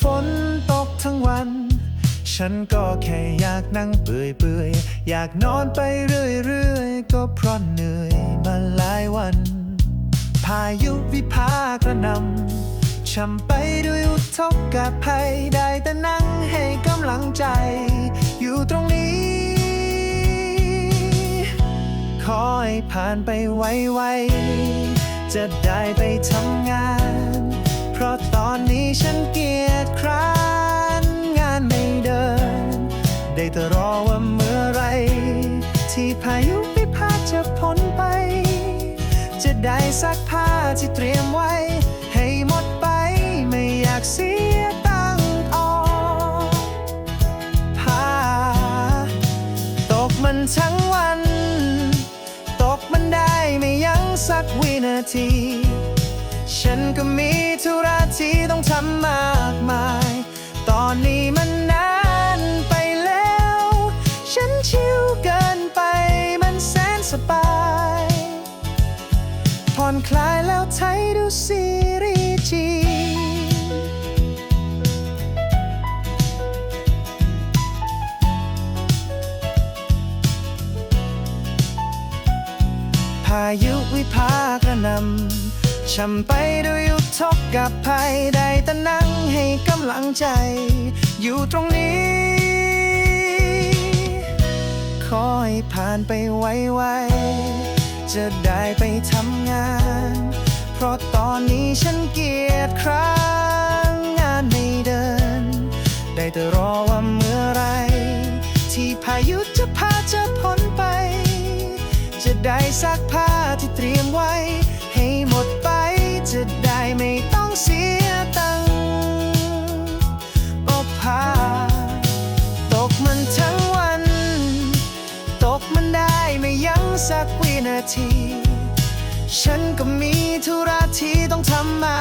ฝนตกทั้งวันฉันก็แค่อยากนั่งเปื่อยอยากนอนไปเรื่อยก็เพราะเหนื่อยมาหลายวันพายุวิภากระหนำช้ำไปด้วยอุทกภัยได้แต่นั่งให้กำลังใจอยู่ตรงนี้ขอให้ผ่านไปไวๆจะได้ไปทำงานเพราะตอนนี้ฉันเกียจคร้านงานไม่เดินได้แต่รอว่าเมื่อไรที่พายุวิภาจะพ้นไปจะได้ซักผ้าที่เตรียมไว้ให้หมดไปไม่อยากเสียตังค์ออกผ้าตกมันทั้งวันตกมันได้ไม่ยั้งสักวินาทีฉันก็มีธุระที่ต้องทำมากมายตอนนี้มันนานไปแล้วฉันชิลเกินไปมันแสนสบายผ่อนคลายแล้วไทยดูซีรีส์จีพายุวิภากระหนำช้ำไปด้วยอุทกภัยได้แต่นั่งให้กำลังใจอยู่ตรงนี้ขอให้ผ่านไปไวๆจะได้ไปทำงานเพราะตอนนี้ฉันเกียจคร้านงานไม่เดินได้แต่รอว่าเมื่อไรที่พายุจะพาจะพ้นไปจะได้ซักผ้าที่เตรียมไว้ให้หมดไปจะได้ไม่ต้องเสียตังค์อบผ้าตกมันทั้งวันตกมันได้ไม่ยั้งสักวินาทีฉันก็มีธุระที่ต้องทำมา